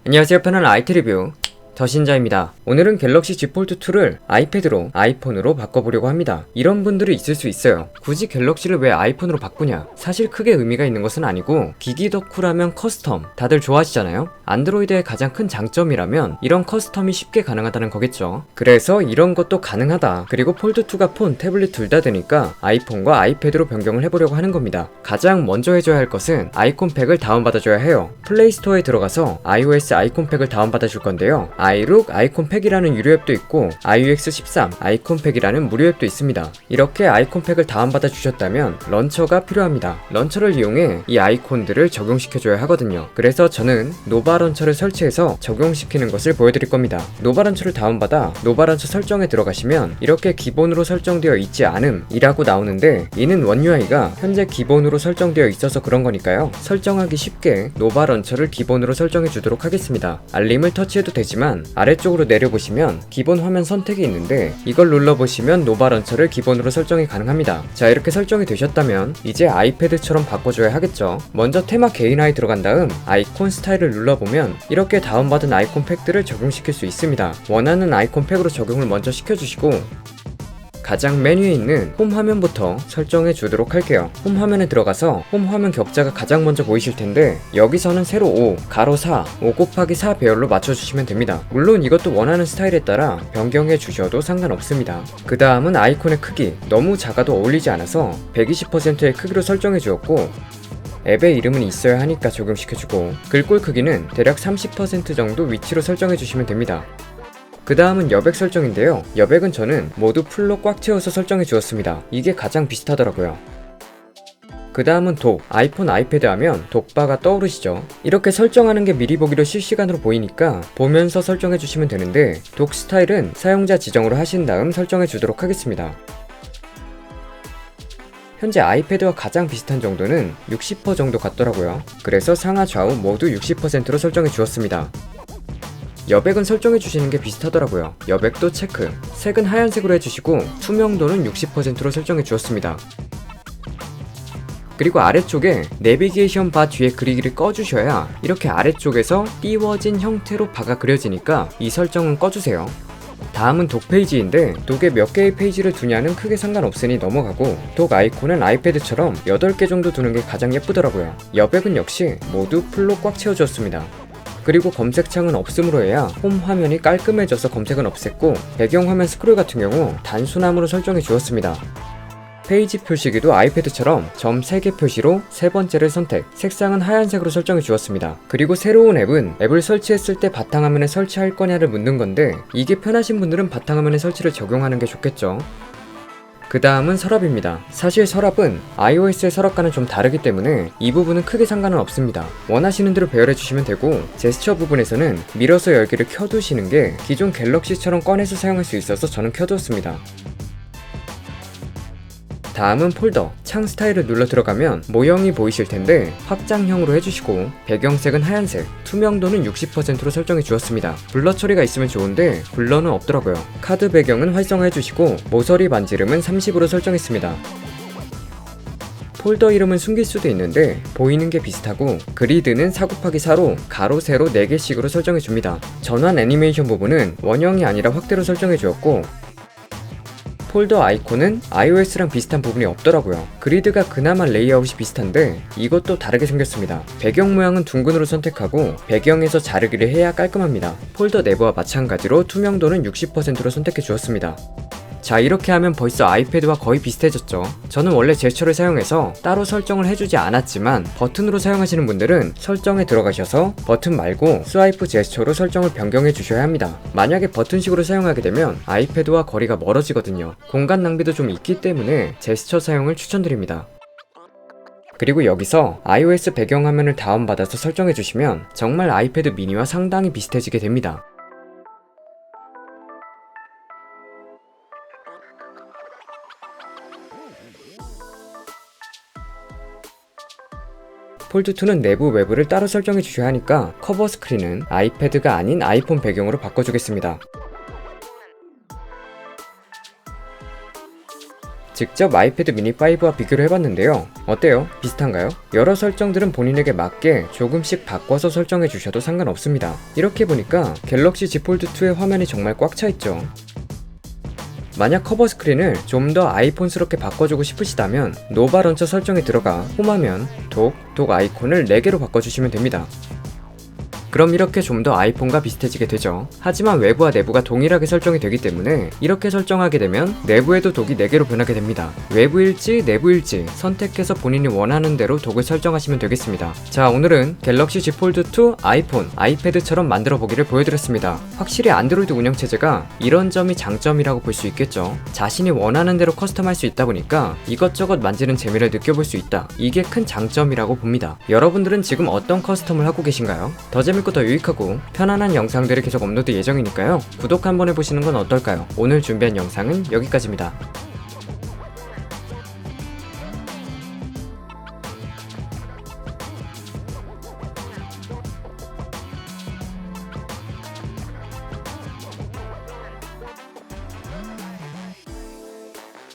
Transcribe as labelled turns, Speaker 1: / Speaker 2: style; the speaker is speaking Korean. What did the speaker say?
Speaker 1: 안녕하세요. 편안한 IT 리뷰 더신자입니다. 오늘은 갤럭시 Z 폴드2를 아이패드로 아이폰으로 바꿔보려고 합니다. 이런 분들이 있을 수 있어요. 굳이 갤럭시를 왜 아이폰으로 바꾸냐? 사실 크게 의미가 있는 것은 아니고 기기 덕후라면 커스텀 다들 좋아하시잖아요. 안드로이드의 가장 큰 장점이라면 이런 커스텀이 쉽게 가능하다는 거겠죠. 그래서 이런 것도 가능하다. 그리고 폴드2가 폰, 태블릿 둘 다 되니까 아이폰과 아이패드로 변경을 해보려고 하는 겁니다. 가장 먼저 해줘야 할 것은 아이콘팩을 다운받아줘야 해요. 플레이스토어에 들어가서 iOS 아이콘팩을 다운받아줄 건데요. iLook 아이콘팩이라는 유료 앱도 있고 iUX 13 아이콘팩이라는 무료 앱도 있습니다. 이렇게 아이콘팩을 다운받아 주셨다면 런처가 필요합니다. 런처를 이용해 이 아이콘들을 적용시켜줘야 하거든요. 그래서 저는 노바 런처를 설치해서 적용시키는 것을 보여드릴 겁니다. 노바 런처를 다운받아 노바 런처 설정에 들어가시면 이렇게 기본으로 설정되어 있지 않음 이라고 나오는데, 이는 원 UI가 현재 기본으로 설정되어 있어서 그런 거니까요. 설정하기 쉽게 노바 런처를 기본으로 설정해 주도록 하겠습니다. 알림을 터치해도 되지만 아래쪽으로 내려보시면 기본 화면 선택이 있는데 이걸 눌러보시면 노바 런처를 기본으로 설정이 가능합니다. 자, 이렇게 설정이 되셨다면 이제 아이패드처럼 바꿔줘야 하겠죠. 먼저 테마 개인화에 들어간 다음 아이콘 스타일을 눌러보면 이렇게 다운받은 아이콘 팩들을 적용시킬 수 있습니다. 원하는 아이콘 팩으로 적용을 먼저 시켜주시고 가장 메뉴에 있는 홈 화면부터 설정해 주도록 할게요. 홈 화면에 들어가서 홈 화면 격자가 가장 먼저 보이실 텐데 여기서는 세로 5, 가로 4, 5 곱하기 4 배열로 맞춰주시면 됩니다. 물론 이것도 원하는 스타일에 따라 변경해 주셔도 상관없습니다. 그 다음은 아이콘의 크기, 너무 작아도 어울리지 않아서 120%의 크기로 설정해 주었고, 앱의 이름은 있어야 하니까 적용시켜주고, 글꼴 크기는 대략 30% 정도 위치로 설정해 주시면 됩니다. 그 다음은 여백 설정인데요. 여백은 저는 모두 풀로 꽉 채워서 설정해 주었습니다. 이게 가장 비슷하더라고요. 그 다음은 독, 아이폰, 아이패드 하면 독바가 떠오르시죠? 이렇게 설정하는 게 미리 보기로 실시간으로 보이니까 보면서 설정해 주시면 되는데, 독 스타일은 사용자 지정으로 하신 다음 설정해 주도록 하겠습니다. 현재 아이패드와 가장 비슷한 정도는 60% 정도 같더라고요. 그래서 상하 좌우 모두 60%로 설정해 주었습니다. 여백은 설정해 주시는 게 비슷하더라고요. 여백도 체크, 색은 하얀색으로 해주시고 투명도는 60%로 설정해 주었습니다. 그리고 아래쪽에 내비게이션 바 뒤에 그리기를 꺼주셔야 이렇게 아래쪽에서 띄워진 형태로 바가 그려지니까 이 설정은 꺼주세요. 다음은 독 페이지인데 독에 몇 개의 페이지를 두냐는 크게 상관없으니 넘어가고, 독 아이콘은 아이패드처럼 8개 정도 두는 게 가장 예쁘더라고요. 여백은 역시 모두 풀로 꽉 채워주었습니다. 그리고 검색창은 없음으로 해야 홈 화면이 깔끔해져서 검색은 없앴고, 배경화면 스크롤 같은 경우 단순함으로 설정해 주었습니다. 페이지 표시기도 아이패드처럼 점 3개 표시로 세 번째를 선택, 색상은 하얀색으로 설정해 주었습니다. 그리고 새로운 앱은 앱을 설치했을 때 바탕화면에 설치할 거냐를 묻는 건데, 이게 편하신 분들은 바탕화면에 설치를 적용하는 게 좋겠죠. 그 다음은 서랍입니다. 사실 서랍은 iOS의 서랍과는 좀 다르기 때문에 이 부분은 크게 상관은 없습니다. 원하시는 대로 배열해 주시면 되고, 제스처 부분에서는 밀어서 열기를 켜두시는 게 기존 갤럭시처럼 꺼내서 사용할 수 있어서 저는 켜두었습니다. 다음은 폴더, 창 스타일을 눌러 들어가면 모형이 보이실 텐데 확장형으로 해주시고, 배경색은 하얀색, 투명도는 60%로 설정해 주었습니다. 블러 처리가 있으면 좋은데 블러는 없더라고요. 카드 배경은 활성화 해주시고 모서리 반지름은 30으로 설정했습니다. 폴더 이름은 숨길 수도 있는데 보이는 게 비슷하고, 그리드는 4 곱하기 4로 가로 세로 4개씩으로 설정해 줍니다. 전환 애니메이션 부분은 원형이 아니라 확대로 설정해 주었고, 폴더 아이콘은 iOS랑 비슷한 부분이 없더라고요. 그리드가 그나마 레이아웃이 비슷한데 이것도 다르게 생겼습니다. 배경 모양은 둥근으로 선택하고 배경에서 자르기를 해야 깔끔합니다. 폴더 내부와 마찬가지로 투명도는 60%로 선택해 주었습니다. 자, 이렇게 하면 벌써 아이패드와 거의 비슷해졌죠. 저는 원래 제스처를 사용해서 따로 설정을 해주지 않았지만, 버튼으로 사용하시는 분들은 설정에 들어가셔서 버튼 말고 스와이프 제스처로 설정을 변경해 주셔야 합니다. 만약에 버튼식으로 사용하게 되면 아이패드와 거리가 멀어지거든요. 공간 낭비도 좀 있기 때문에 제스처 사용을 추천드립니다. 그리고 여기서 iOS 배경화면을 다운받아서 설정해 주시면 정말 아이패드 미니와 상당히 비슷해지게 됩니다. 폴드2는 내부 외부를 따로 설정해 주셔야 하니까 커버 스크린은 아이패드가 아닌 아이폰 배경으로 바꿔주겠습니다. 직접 아이패드 미니 5와 비교를 해봤는데요. 어때요? 비슷한가요? 여러 설정들은 본인에게 맞게 조금씩 바꿔서 설정해 주셔도 상관없습니다. 이렇게 보니까 갤럭시 Z 폴드 2의 화면이 정말 꽉 차 있죠. 만약 커버 스크린을 좀 더 아이폰스럽게 바꿔주고 싶으시다면 노바 런처 설정에 들어가 홈하면 독 아이콘을 4개로 바꿔주시면 됩니다. 그럼 이렇게 좀 더 아이폰과 비슷해지게 되죠. 하지만 외부와 내부가 동일하게 설정이 되기 때문에 이렇게 설정하게 되면 내부에도 독이 4개로 변하게 됩니다. 외부일지 내부일지 선택해서 본인이 원하는 대로 독을 설정하시면 되겠습니다. 자, 오늘은 갤럭시 Z 폴드 2 아이폰, 아이패드처럼 만들어 보기를 보여드렸습니다. 확실히 안드로이드 운영체제가 이런 점이 장점이라고 볼 수 있겠죠. 자신이 원하는 대로 커스텀할 수 있다 보니까 이것저것 만지는 재미를 느껴볼 수 있다. 이게 큰 장점이라고 봅니다. 여러분들은 지금 어떤 커스텀을 하고 계신가요? 더 재밌고 더 유익하고 편안한 영상들이 계속 업로드 예정이니까요. 구독 한번 해보시는 건 어떨까요? 오늘 준비한 영상은 여기까지입니다.